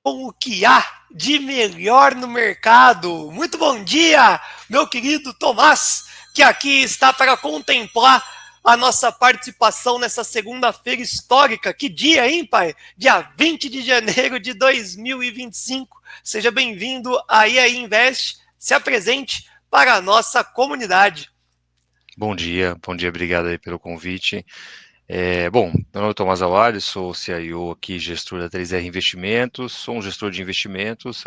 Com o que há de melhor no mercado. Muito bom dia, meu querido Tomás, que aqui está para contemplar a nossa participação nessa segunda-feira histórica. Que dia, hein, pai? Dia 20 de janeiro de 2025. Seja bem-vindo à EA Invest. Se apresente para a nossa comunidade. Bom dia, obrigado aí pelo convite. Bom, meu nome é Tomás Awad, sou CIO aqui, gestor da 3R Investimentos, sou um gestor de investimentos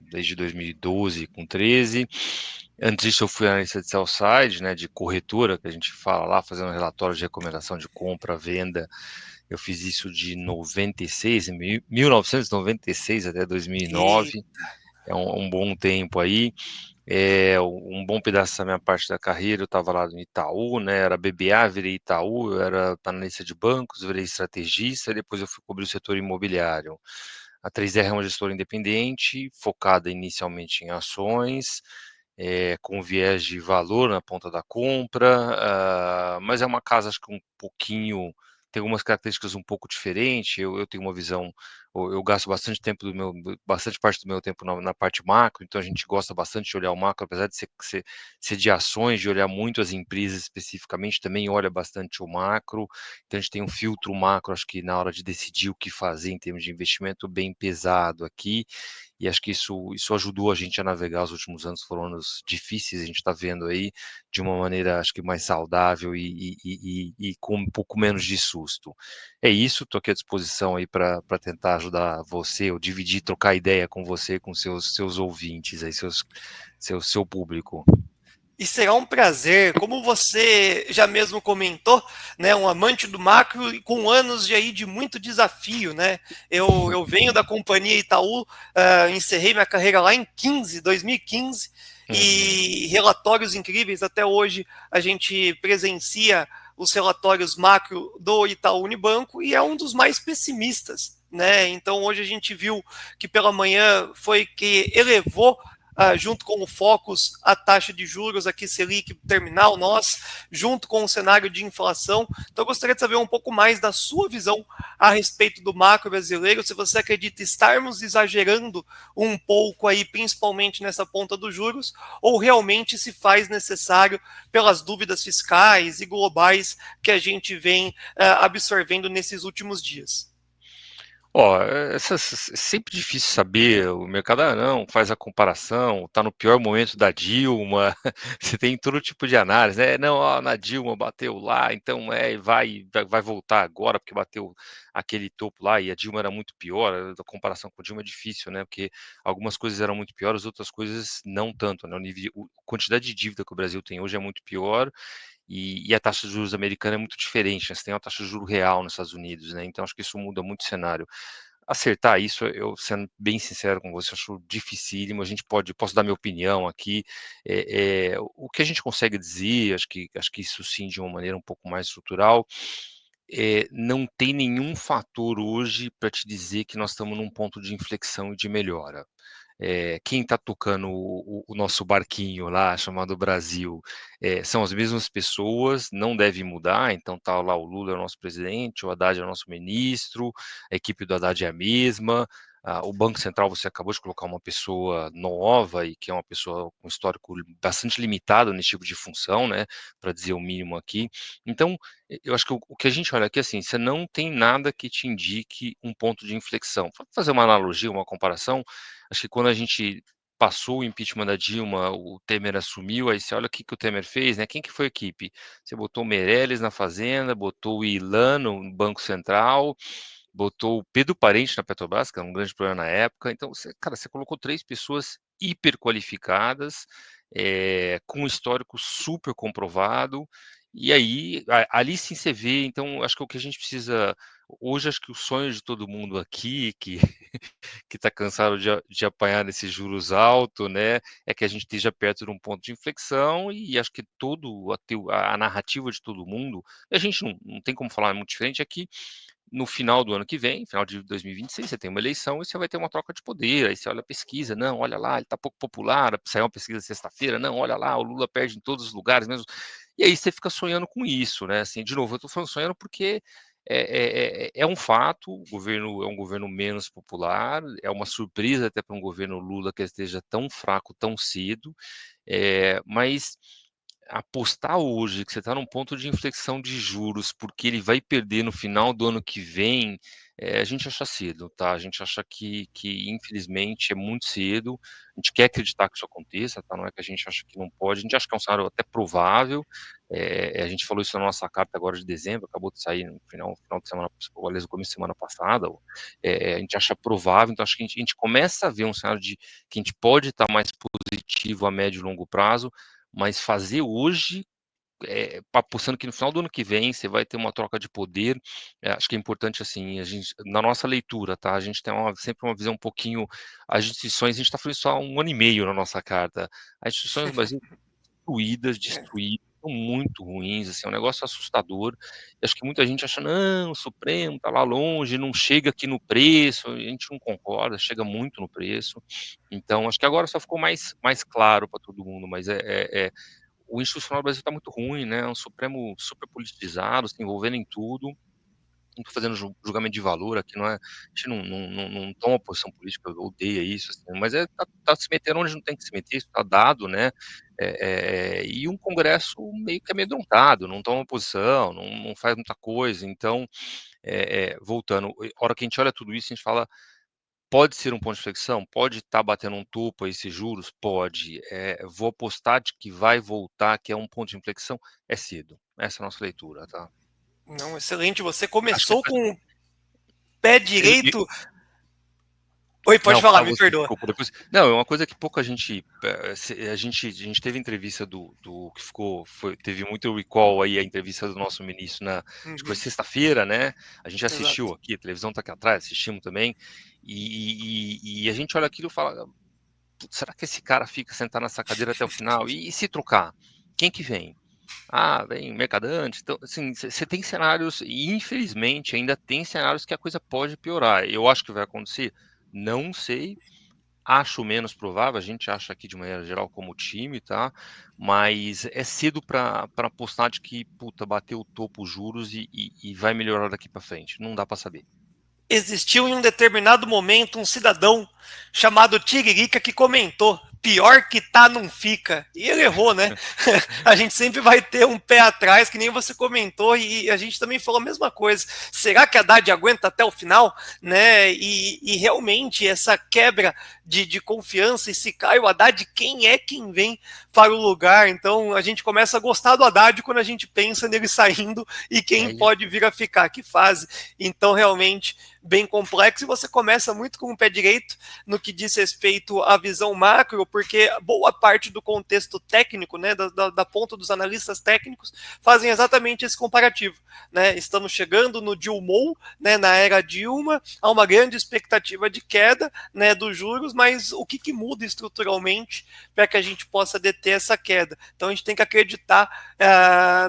desde 2012 com 13. Antes disso eu fui analista de sell-side, né, de corretora, que a gente fala lá, fazendo relatório de recomendação de compra, venda. Eu fiz isso de 96, 1996 até E 2009, é um bom tempo aí. Um bom pedaço da minha parte da carreira, eu estava lá no Itaú, né? Era BBA, virei Itaú, eu era analista de bancos, virei estrategista, e depois eu fui cobrir o setor imobiliário. A 3R é uma gestora independente, focada inicialmente em ações, com viés de valor na ponta da compra, mas é uma casa, acho que um pouquinho, tem algumas características um pouco diferentes. Eu tenho uma visão, eu gasto bastante tempo bastante parte do meu tempo na parte macro, então a gente gosta bastante de olhar o macro, apesar de ser de ações, de olhar muito as empresas especificamente, também olha bastante o macro. Então a gente tem um filtro macro, acho que na hora de decidir o que fazer em termos de investimento, bem pesado aqui. E acho que isso ajudou a gente a navegar. Os últimos anos foram anos difíceis, a gente está vendo aí de uma maneira, acho que mais saudável e com um pouco menos de susto. É isso, estou aqui à disposição aí para tentar ajudar você, ou dividir, trocar ideia com você, com seus ouvintes, aí, seu público. E será um prazer, como você já mesmo comentou, né, um amante do macro e com anos de muito desafio, né? Eu venho da companhia Itaú, encerrei minha carreira lá em 2015, Uhum. e relatórios incríveis. Até hoje a gente presencia os relatórios macro do Itaú Unibanco e é um dos mais pessimistas, né? Então hoje a gente viu que pela manhã foi que elevou, junto com o Focus, a taxa de juros aqui, Selic terminal, nós, junto com o cenário de inflação. Então, eu gostaria de saber um pouco mais da sua visão a respeito do macro brasileiro, se você acredita estarmos exagerando um pouco aí, principalmente nessa ponta dos juros, ou realmente se faz necessário pelas dúvidas fiscais e globais que a gente vem absorvendo nesses últimos dias. Ó, é sempre difícil saber. O mercado, não, faz a comparação, tá no pior momento da Dilma, você tem todo tipo de análise, né? Não, ó, na Dilma bateu lá, então vai voltar agora, porque bateu aquele topo lá, e a Dilma era muito pior. A comparação com a Dilma é difícil, né? Porque algumas coisas eram muito piores, outras coisas não tanto, né? A quantidade de dívida que o Brasil tem hoje é muito pior, e a taxa de juros americana é muito diferente, né? Você tem uma taxa de juro real nos Estados Unidos, né? Então acho que isso muda muito o cenário. Acertar isso, eu sendo bem sincero com você, acho dificílimo. Posso dar minha opinião aqui. O que a gente consegue dizer, acho que isso sim, de uma maneira um pouco mais estrutural, não tem nenhum fator hoje para te dizer que nós estamos num ponto de inflexão e de melhora. Quem está tocando o nosso barquinho lá, chamado Brasil, são as mesmas pessoas, não deve mudar. Então tá lá, o Lula é o nosso presidente, o Haddad é o nosso ministro, a equipe do Haddad é a mesma. O Banco Central, você acabou de colocar uma pessoa nova, e que é uma pessoa com histórico bastante limitado nesse tipo de função, né, para dizer o mínimo aqui. Então, eu acho que o que a gente olha aqui, assim, você não tem nada que te indique um ponto de inflexão. Vou fazer uma analogia, uma comparação. Acho que quando a gente passou o impeachment da Dilma, o Temer assumiu, aí você olha o que o Temer fez, né? Quem que foi a equipe? Você botou o Meirelles na Fazenda, botou o Ilan no Banco Central, botou o Pedro Parente na Petrobras, que era um grande problema na época. Então, cara, você colocou três pessoas hiper qualificadas, com um histórico super comprovado, e aí, ali sim você vê. Então, acho que o que a gente precisa hoje, acho que o sonho de todo mundo aqui, que que está cansado de apanhar nesses juros altos, né? É que a gente esteja perto de um ponto de inflexão, e acho que a narrativa de todo mundo, e a gente não tem como falar muito diferente, é que no final do ano que vem, final de 2026, você tem uma eleição e você vai ter uma troca de poder. Aí você olha a pesquisa, não, olha lá, ele está pouco popular. Saiu uma pesquisa sexta-feira, não, olha lá, o Lula perde em todos os lugares mesmo. E aí você fica sonhando com isso, né? Assim, de novo, eu estou falando sonhando porque É um fato, o governo é um governo menos popular, é uma surpresa até para um governo Lula que ele esteja tão fraco tão cedo, mas apostar hoje que você está num ponto de inflexão de juros, porque ele vai perder no final do ano que vem, a gente acha cedo, tá? A gente acha que infelizmente é muito cedo, a gente quer acreditar que isso aconteça, tá? Não é que a gente acha que não pode, a gente acha que é um cenário até provável, a gente falou isso na nossa carta agora de dezembro, acabou de sair no final de semana, aliás, no começo de semana passada, a gente acha provável, então acho que a gente começa a ver um cenário de que a gente pode estar mais positivo a médio e longo prazo, mas fazer hoje, apostando que no final do ano que vem você vai ter uma troca de poder, acho que é importante, assim, a gente na nossa leitura, tá, a gente tem sempre uma visão um pouquinho as instituições, a gente está falando isso há 1 ano e meio na nossa carta, as instituições no Brasil destruídas, são muito ruins, assim, é um negócio assustador. E acho que muita gente acha: "Não, o Supremo está lá longe, não chega aqui no preço", a gente não concorda, chega muito no preço. Então acho que agora só ficou mais claro para todo mundo, mas o institucional do Brasil está muito ruim, né, é um Supremo super politizado, se envolvendo em tudo. Não tô fazendo julgamento de valor aqui, não é, a gente não toma posição política, odeia isso, assim, mas tá se metendo onde não tem que se meter, isso tá dado, né, e um congresso meio que amedrontado, não toma posição, não faz muita coisa, então, voltando, a hora que a gente olha tudo isso, a gente fala: "Pode ser um ponto de inflexão? Pode estar batendo um topo aí esses juros? Pode. Vou apostar de que vai voltar, que é um ponto de inflexão? É cedo". Essa é a nossa leitura, tá. Não, excelente. Você Acho que começou com o pé depois direito. Oi, pode Não, falar, fala me você, perdoa. desculpa, depois não, é uma coisa que pouca gente, a gente teve entrevista do que teve muito recall aí, a entrevista do nosso ministro acho que foi Uhum, sexta-feira, né, a gente assistiu exato. aqui, a televisão tá aqui atrás, assistimos também, e a gente olha aquilo e fala: "Putz, será que esse cara fica sentado nessa cadeira até o final? E se trocar? Quem que vem?". "Ah, vem Mercadante", então, assim, você tem cenários e infelizmente ainda tem cenários que a coisa pode piorar. Eu acho que vai acontecer? Não sei, acho menos provável, a gente acha aqui de maneira geral como time, tá, mas é cedo para apostar de que, puta, bateu o topo os juros e vai melhorar daqui para frente, não dá para saber. Existiu em um determinado momento um cidadão chamado Tiririca que comentou: pior que tá, não fica. E ele errou, né? A gente sempre vai ter um pé atrás, que nem você comentou, e a gente também falou a mesma coisa. Será que a Haddad aguenta até o final? Né? E realmente essa quebra de confiança, e se cai o Haddad, quem vem para o lugar? Então a gente começa a gostar do Haddad quando a gente pensa nele saindo e quem É isso. pode vir a ficar, que fase. Então realmente bem complexo, e você começa muito com o pé direito no que diz respeito à visão macro, porque boa parte do contexto técnico, né, da ponta dos analistas técnicos, fazem exatamente esse comparativo. Né? Estamos chegando no Dilma, né, na era Dilma, há uma grande expectativa de queda, né, dos juros, mas o que muda estruturalmente para que a gente possa deter essa queda? Então a gente tem que acreditar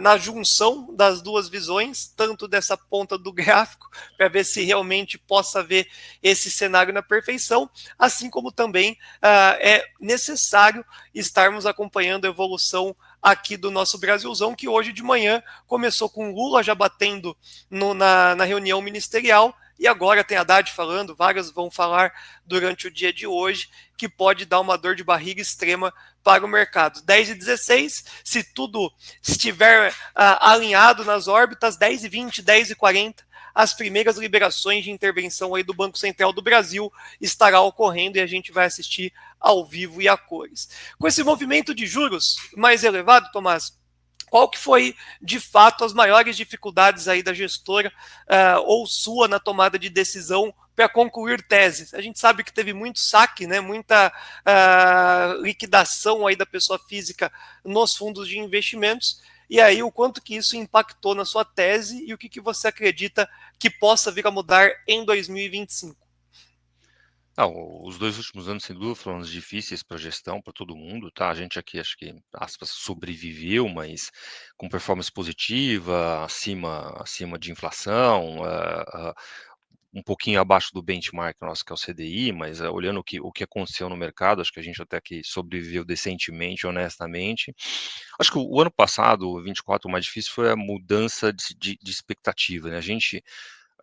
na junção das duas visões, tanto dessa ponta do gráfico, para ver se realmente possa ver esse cenário na perfeição, assim como também é necessário estarmos acompanhando a evolução aqui do nosso Brasilzão, que hoje de manhã começou com Lula já batendo na reunião ministerial, e agora tem Haddad falando, várias vão falar durante o dia de hoje, que pode dar uma dor de barriga extrema para o mercado. 10h16, se tudo estiver alinhado nas órbitas, 10h20, 10h40, as primeiras liberações de intervenção aí do Banco Central do Brasil estará ocorrendo e a gente vai assistir ao vivo e a cores. Com esse movimento de juros mais elevado, Tomás, qual que foi, de fato, as maiores dificuldades aí da gestora ou sua na tomada de decisão para concluir teses? A gente sabe que teve muito saque, né, muita liquidação aí da pessoa física nos fundos de investimentos, e aí o quanto que isso impactou na sua tese e o que você acredita que possa vir a mudar em 2025? Não, os 2 últimos anos, sem dúvida, foram anos difíceis para a gestão, para todo mundo, tá. A gente aqui acho que, aspas, "sobreviveu", mas com performance positiva, acima de inflação, um pouquinho abaixo do benchmark nosso, que é o CDI, mas olhando o que aconteceu no mercado, acho que a gente até que sobreviveu decentemente, honestamente. Acho que o ano passado, o 24, o mais difícil foi a mudança de expectativa, né? A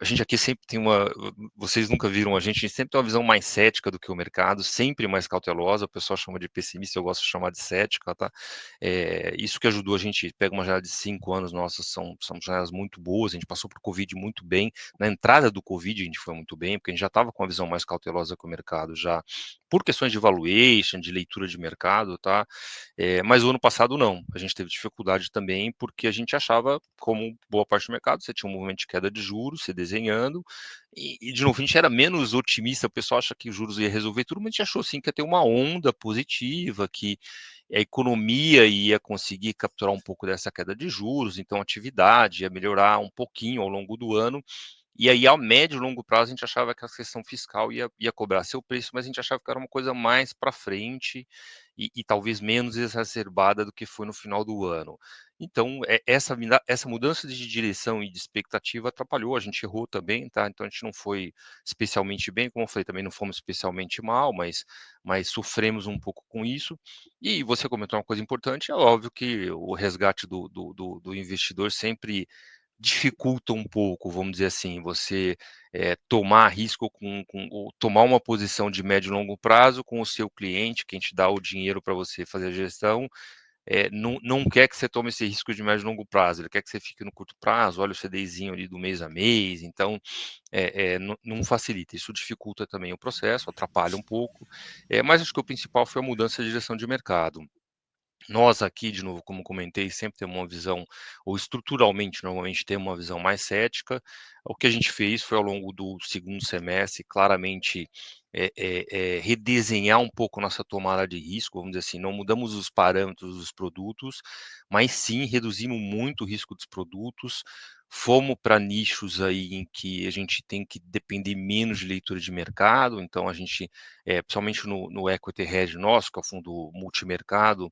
gente aqui sempre tem uma. Vocês nunca viram a gente sempre tem uma visão mais cética do que o mercado, sempre mais cautelosa. O pessoal chama de pessimista, eu gosto de chamar de cética, tá? Isso que ajudou a gente, pega uma janela de 5 anos, nossas são janelas muito boas. A gente passou por Covid muito bem. Na entrada do Covid, a gente foi muito bem, porque a gente já estava com uma visão mais cautelosa que o mercado, já por questões de valuation, de leitura de mercado, tá? Mas o ano passado não. A gente teve dificuldade também, porque a gente achava, como boa parte do mercado, você tinha um movimento de queda de juros, se desenhando, e de novo, a gente era menos otimista, o pessoal acha que os juros ia resolver tudo, mas a gente achou sim que ia ter uma onda positiva, que a economia ia conseguir capturar um pouco dessa queda de juros, então a atividade ia melhorar um pouquinho ao longo do ano, e aí, ao médio e longo prazo, a gente achava que a questão fiscal ia cobrar seu preço, mas a gente achava que era uma coisa mais para frente e talvez menos exacerbada do que foi no final do ano. Então, essa mudança de direção e de expectativa atrapalhou, a gente errou também, tá? Então, a gente não foi especialmente bem, como eu falei, também não fomos especialmente mal, mas sofremos um pouco com isso. E você comentou uma coisa importante, é óbvio que o resgate do investidor sempre dificulta um pouco, vamos dizer assim, você tomar risco ou tomar uma posição de médio e longo prazo com o seu cliente, quem te dá o dinheiro para você fazer a gestão, não quer que você tome esse risco de médio e longo prazo, ele quer que você fique no curto prazo, olha o CDIzinho ali do mês a mês, então não facilita, isso dificulta também o processo, atrapalha um pouco, mas acho que o principal foi a mudança de direção de mercado. Nós aqui, de novo, como comentei, sempre temos uma visão, ou estruturalmente, normalmente temos uma visão mais cética. O que a gente fez foi, ao longo do segundo semestre, claramente redesenhar um pouco nossa tomada de risco, vamos dizer assim, não mudamos os parâmetros dos produtos, mas sim reduzimos muito o risco dos produtos, fomos para nichos aí em que a gente tem que depender menos de leitura de mercado, então a gente, principalmente no Equity Hedge nosso, que é o fundo multimercado,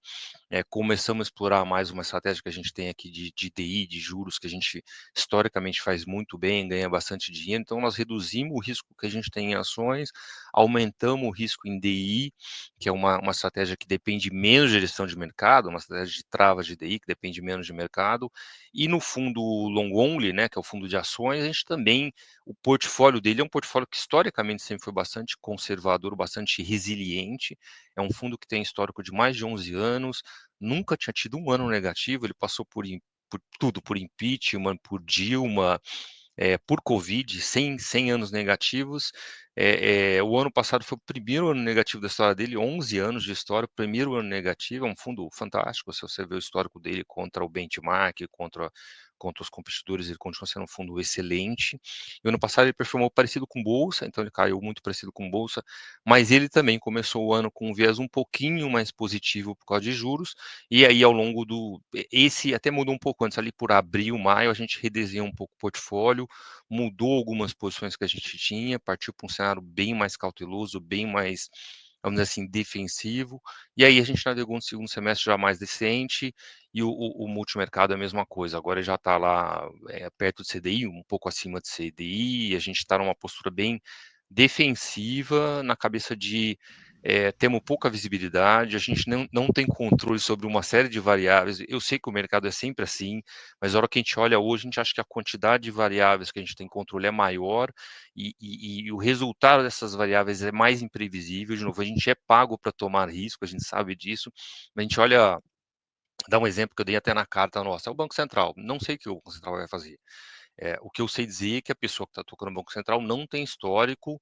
começamos a explorar mais uma estratégia que a gente tem aqui de DI, de juros, que a gente historicamente faz muito bem, ganha bastante dinheiro. Então, nós reduzimos o risco que a gente tem em ações, aumentamos o risco em DI, que é uma estratégia que depende menos de gestão de mercado, uma estratégia de travas de DI, que depende menos de mercado. E no fundo long only, né, que é o fundo de ações, a gente também, o portfólio dele é um portfólio que historicamente sempre foi bastante conservador, bastante resiliente. É um fundo que tem histórico de mais de 11 anos, nunca tinha tido um ano negativo, ele passou por tudo, por impeachment, por Dilma, por Covid, 100 anos negativos. O ano passado foi o primeiro ano negativo da história dele, 11 anos de história, primeiro ano negativo, é um fundo fantástico, se você ver o histórico dele contra o benchmark, contra os competidores, ele continua sendo um fundo excelente. E o ano passado ele performou parecido com Bolsa, então ele caiu muito parecido com Bolsa, mas ele também começou o ano com um viés um pouquinho mais positivo por causa de juros, e aí ao longo esse até mudou um pouco antes, ali por abril, maio, a gente redesenhou um pouco o portfólio, mudou algumas posições que a gente tinha, partiu para um cenário bem mais cauteloso, bem mais, vamos dizer assim, defensivo, e aí a gente navegou no segundo semestre já mais decente, e o multimercado é a mesma coisa, agora já está lá perto do CDI, um pouco acima do CDI, e a gente está numa postura bem defensiva, na cabeça de temos pouca visibilidade, a gente não tem controle sobre uma série de variáveis. Eu sei que o mercado é sempre assim, mas na hora que a gente olha hoje, a gente acha que a quantidade de variáveis que a gente tem controle é maior e o resultado dessas variáveis é mais imprevisível. De novo, a gente é pago para tomar risco, a gente sabe disso, mas a gente olha, dá um exemplo que eu dei até na carta nossa, é o Banco Central. Não sei o que o Banco Central vai fazer. O que eu sei dizer é que a pessoa que está tocando no Banco Central não tem histórico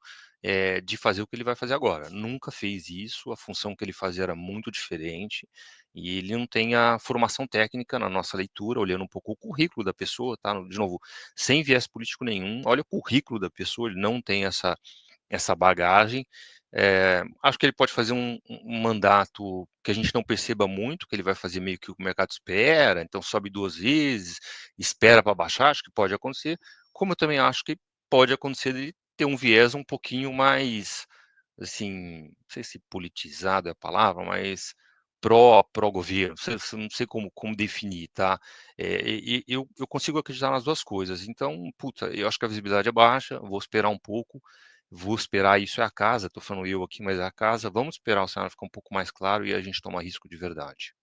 de fazer o que ele vai fazer agora. Nunca fez isso, a função que ele fazia era muito diferente, e ele não tem a formação técnica na nossa leitura, olhando um pouco o currículo da pessoa, tá? De novo, sem viés político nenhum, olha o currículo da pessoa, ele não tem essa bagagem. Acho que ele pode fazer um mandato que a gente não perceba muito, que ele vai fazer meio que o que o mercado espera, então sobe 2 vezes, espera para baixar, acho que pode acontecer, como eu também acho que pode acontecer de ter um viés um pouquinho mais, assim, não sei se politizado é a palavra, mas pró-governo, não sei como definir, tá? Eu consigo acreditar nas duas coisas. Então, puta, eu acho que a visibilidade é baixa, vou esperar um pouco, vou esperar, isso é a casa, tô falando eu aqui, mas é a casa, vamos esperar o cenário ficar um pouco mais claro e a gente tomar risco de verdade.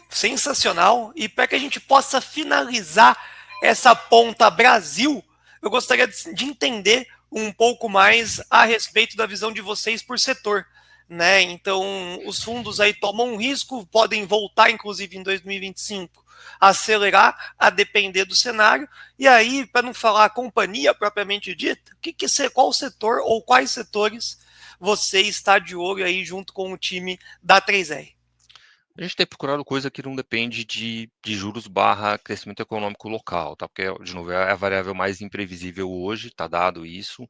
Sensacional. E para que a gente possa finalizar essa ponta Brasil, eu gostaria de entender um pouco mais a respeito da visão de vocês por setor. Né? Então, os fundos aí tomam um risco, podem voltar, inclusive, em 2025, acelerar a depender do cenário. E aí, para não falar a companhia propriamente dita, qual setor ou quais setores você está de olho aí junto com o time da 3R? A gente tem procurado coisa que não depende de juros barra crescimento econômico local, tá? Porque, de novo, é a variável mais imprevisível hoje, tá dado isso.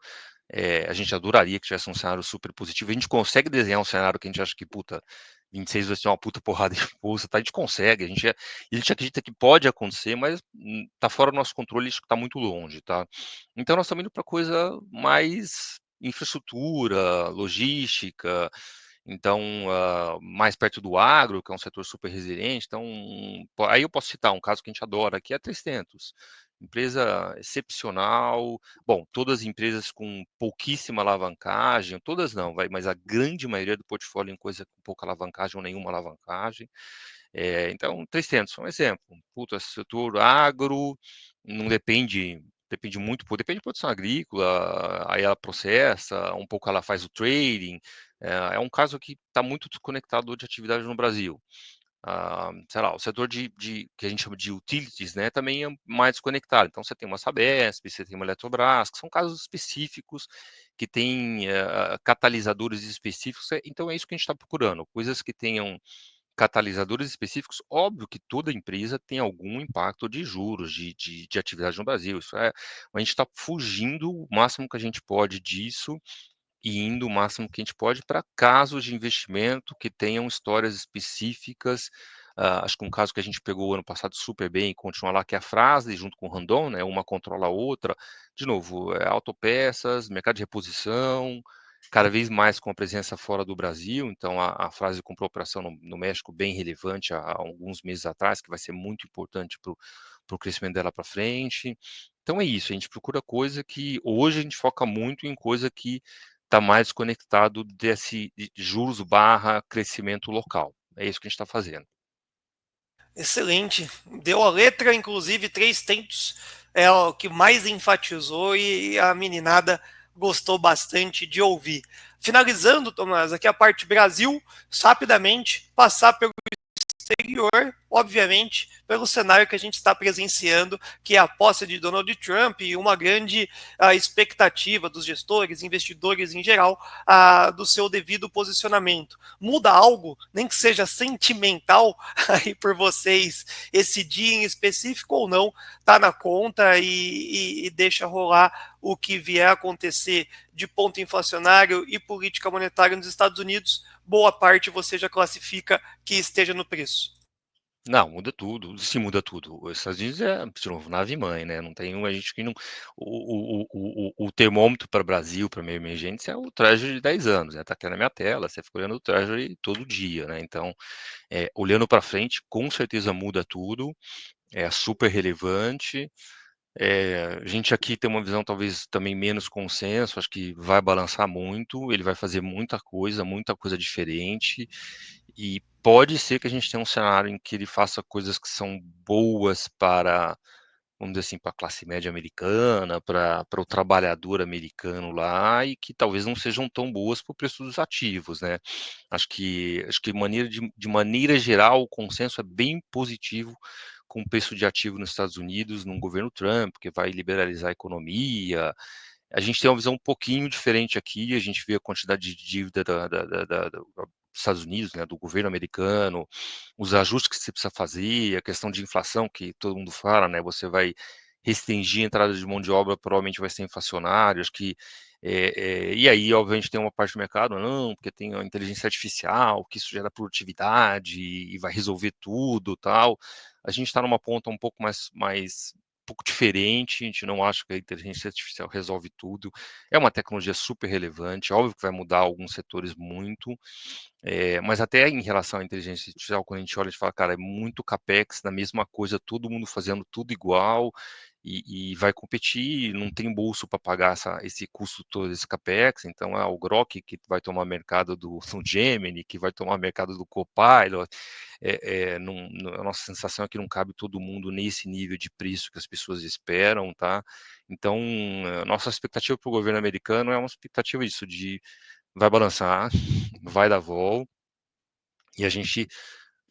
A gente adoraria que tivesse um cenário super positivo. A gente consegue desenhar um cenário que a gente acha que, puta, 26 vai ser uma puta porrada de bolsa, tá? A gente consegue, a gente acredita que pode acontecer, mas tá fora do nosso controle, isso tá muito longe, tá? Então nós estamos indo para coisa mais infraestrutura, logística, então mais perto do agro, que é um setor super resiliente. Então, aí eu posso citar um caso que a gente adora, que é a 3tentos. Empresa excepcional, bom, todas as empresas com pouquíssima alavancagem, todas não, mas a grande maioria do portfólio em coisa com pouca alavancagem ou nenhuma alavancagem. Então, 300 é um exemplo. Puta, setor agro, não depende muito, depende de produção agrícola, aí ela processa, um pouco ela faz o trading. É um caso que está muito desconectado de atividade no Brasil. Sei lá, o setor que a gente chama de utilities, né, também é mais desconectado. Então, você tem uma Sabesp, você tem uma Eletrobras, que são casos específicos que têm catalisadores específicos. Então, é isso que a gente está procurando, coisas que tenham catalisadores específicos. Óbvio que toda empresa tem algum impacto de juros, de atividade no Brasil. A gente está fugindo o máximo que a gente pode disso e indo o máximo que a gente pode para casos de investimento que tenham histórias específicas. Acho que um caso que a gente pegou ano passado super bem e continua lá, que é a Fras-le, junto com o Randon, né? Uma controla a outra. De novo, autopeças, mercado de reposição, cada vez mais com a presença fora do Brasil. Então, a Fras-le comprou operação no México bem relevante há alguns meses atrás, que vai ser muito importante para o crescimento dela para frente. Então é isso, a gente procura coisa que hoje a gente foca muito em coisa que está mais conectado desse de juros barra crescimento local. É isso que a gente está fazendo. Excelente. Deu a letra, inclusive, 3tentos é o que mais enfatizou e a meninada gostou bastante de ouvir. Finalizando, Tomás, aqui a parte Brasil, rapidamente, passar pelo exterior, obviamente, pelo cenário que a gente está presenciando, que é a posse de Donald Trump e uma grande expectativa dos gestores, investidores em geral, do seu devido posicionamento. Muda algo, nem que seja sentimental, aí por vocês, esse dia em específico ou não, tá na conta e deixa rolar o que vier a acontecer de ponto inflacionário e política monetária nos Estados Unidos, boa parte você já classifica que esteja no preço. Não, muda tudo, se muda tudo. Os Estados Unidos é, de novo, nave-mãe, né? Não tem a gente que não. O termômetro para o Brasil, para meio emergência, é o Treasury de 10 anos, né? Tá aqui na minha tela, você fica olhando o Treasury todo dia, né? Então, olhando para frente, com certeza muda tudo, é super relevante. A gente aqui tem uma visão talvez também menos consenso, acho que vai balançar muito, ele vai fazer muita coisa diferente, e pode ser que a gente tenha um cenário em que ele faça coisas que são boas para, vamos dizer assim, para a classe média americana, para o trabalhador americano lá, e que talvez não sejam tão boas para o preço dos ativos, né? Acho que de maneira geral o consenso é bem positivo com o preço de ativo nos Estados Unidos, num governo Trump, que vai liberalizar a economia. A gente tem uma visão um pouquinho diferente aqui, a gente vê a quantidade de dívida dos Estados Unidos, né, do governo americano, os ajustes que você precisa fazer, a questão de inflação que todo mundo fala, né, você vai restringir a entrada de mão de obra, provavelmente vai ser inflacionário, acho que e aí, obviamente, tem uma parte do mercado, não, porque tem a inteligência artificial, que isso gera produtividade e vai resolver tudo, tal. A gente está numa ponta um pouco mais pouco diferente, a gente não acha que a inteligência artificial resolve tudo, é uma tecnologia super relevante, óbvio que vai mudar alguns setores muito, mas até em relação à inteligência artificial, quando a gente olha, a gente fala, cara, é muito capex na mesma coisa, todo mundo fazendo tudo igual, e vai competir, não tem bolso para pagar esse custo todo, esse capex, então o Grok que vai tomar mercado do Gemini, que vai tomar mercado do Copilot, a nossa sensação é que não cabe todo mundo nesse nível de preço que as pessoas esperam, tá? Então, a nossa expectativa para o governo americano é uma expectativa disso, de vai balançar, vai dar vol, e a gente,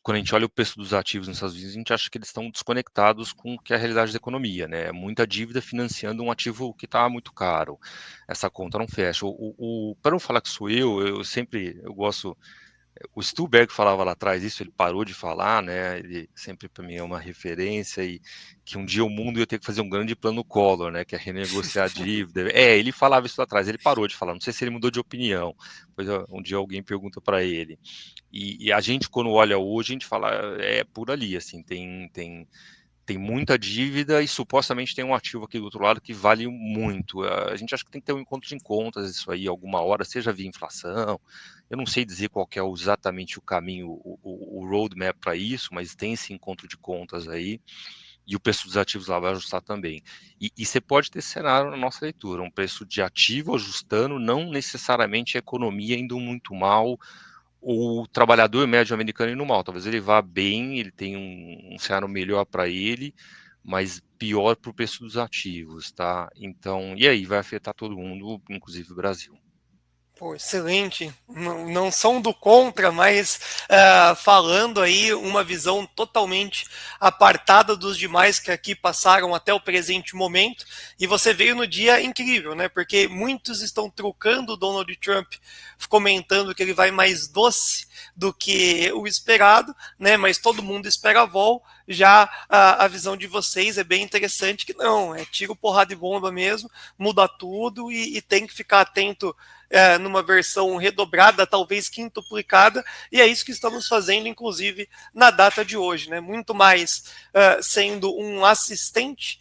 quando a gente olha o preço dos ativos nos Estados Unidos, a gente acha que eles estão desconectados com o que é a realidade da economia, né? Muita dívida financiando um ativo que está muito caro. Essa conta não fecha. Para não falar que sou eu gosto. O Stuhlberg falava lá atrás isso, ele parou de falar, né? Ele sempre para mim é uma referência e que um dia o mundo ia ter que fazer um grande plano Collor, né? Que é renegociar a dívida. Ele falava isso lá atrás, ele parou de falar. Não sei se ele mudou de opinião. Pois um dia alguém pergunta para ele. E a gente quando olha hoje a gente fala é por ali, assim, tem muita dívida e supostamente tem um ativo aqui do outro lado que vale muito. A gente acha que tem que ter um encontro de contas isso aí alguma hora, seja via inflação. Eu não sei dizer qual que é exatamente o caminho, o roadmap para isso, mas tem esse encontro de contas aí e o preço dos ativos lá vai ajustar também. E você pode ter cenário na nossa leitura, um preço de ativo ajustando, não necessariamente a economia indo muito mal, o trabalhador médio americano indo mal. Talvez ele vá bem, ele tem um cenário melhor para ele, mas pior para o preço dos ativos, tá? Então, e aí vai afetar todo mundo, inclusive o Brasil. Pô, excelente. Não, não são do contra, mas falando aí uma visão totalmente apartada dos demais que aqui passaram até o presente momento. E você veio no dia incrível, né? Porque muitos estão trocando o Donald Trump, comentando que ele vai mais doce do que o esperado, né? Mas todo mundo espera a vol. Já a visão de vocês é bem interessante, que não, é tiro, porrada e bomba mesmo, muda tudo e tem que ficar atento numa versão redobrada, talvez quintuplicada, e é isso que estamos fazendo, inclusive, na data de hoje, né? Muito mais sendo um assistente,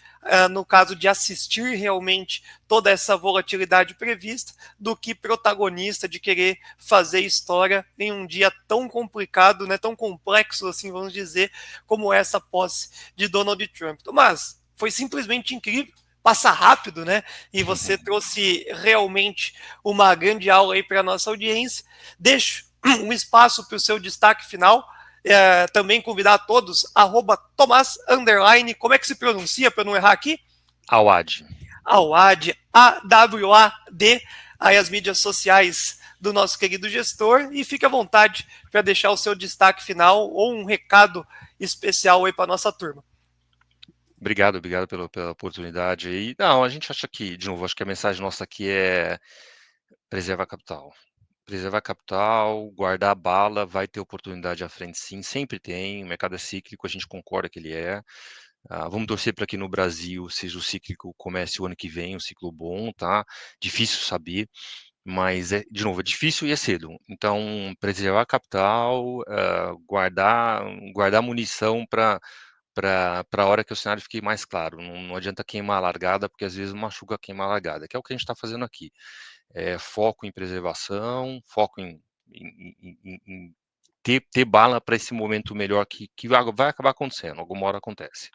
no caso de assistir realmente toda essa volatilidade prevista, do que protagonista de querer fazer história em um dia tão complicado, né, tão complexo, assim, vamos dizer, como essa posse de Donald Trump. Mas foi simplesmente incrível, passa rápido, né? E você trouxe realmente uma grande aula aí para a nossa audiência. Deixo um espaço para o seu destaque final. Também convidar a todos, @Tomás_, como é que se pronuncia para não errar aqui? Awad. Awad, AWAD, aí as mídias sociais do nosso querido gestor, e fique à vontade para deixar o seu destaque final ou um recado especial aí para a nossa turma. Obrigado pela oportunidade aí. Não, a gente acha que, de novo, acho que a mensagem nossa aqui é preservar capital. Preservar capital, guardar a bala, vai ter oportunidade à frente sim, sempre tem, o mercado é cíclico, a gente concorda que ele é. Vamos torcer para que no Brasil seja o cíclico, comece o ano que vem, um ciclo bom, tá? Difícil saber, mas, de novo, é difícil e é cedo. Então, preservar capital, guardar munição para a hora que o cenário fique mais claro. Não adianta queimar a largada, porque às vezes machuca queimar a largada, que é o que a gente está fazendo aqui. Foco em preservação, foco em ter bala para esse momento melhor que vai acabar acontecendo, alguma hora acontece.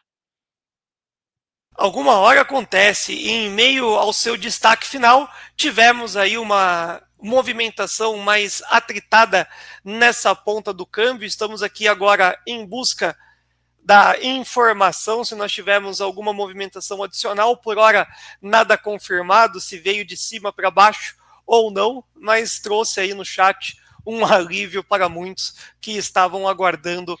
Alguma hora acontece, e em meio ao seu destaque final, tivemos aí uma movimentação mais atritada nessa ponta do câmbio. Estamos aqui agora em busca da informação, se nós tivermos alguma movimentação adicional. Por hora, nada confirmado, se veio de cima para baixo ou não, mas trouxe aí no chat um alívio para muitos que estavam aguardando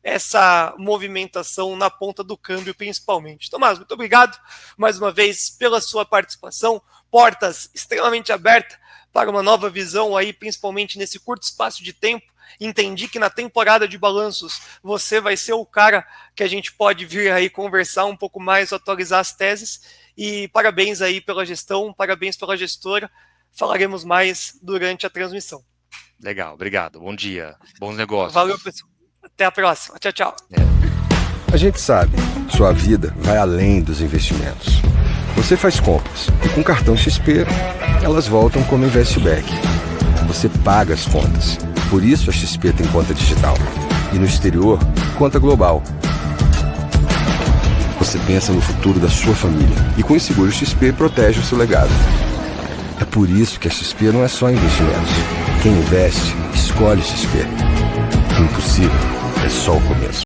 essa movimentação na ponta do câmbio, principalmente. Tomás, muito obrigado mais uma vez pela sua participação, portas extremamente abertas para uma nova visão aí, principalmente nesse curto espaço de tempo. Entendi que na temporada de balanços você vai ser o cara que a gente pode vir aí conversar um pouco mais, atualizar as teses, e parabéns aí pela gestão, parabéns pela gestora, falaremos mais durante a transmissão. Legal, obrigado, bom dia, bons negócios. Valeu, pessoal. Até a próxima. Tchau, tchau. A gente sabe, sua vida vai além dos investimentos. Você faz compras e com cartão XP, elas voltam como Investback. Você paga as contas. Por isso a XP tem conta digital. E no exterior, conta global. Você pensa no futuro da sua família. E com o seguro XP protege o seu legado. É por isso que a XP não é só investimentos. Quem investe, escolhe XP. O impossível é só o começo.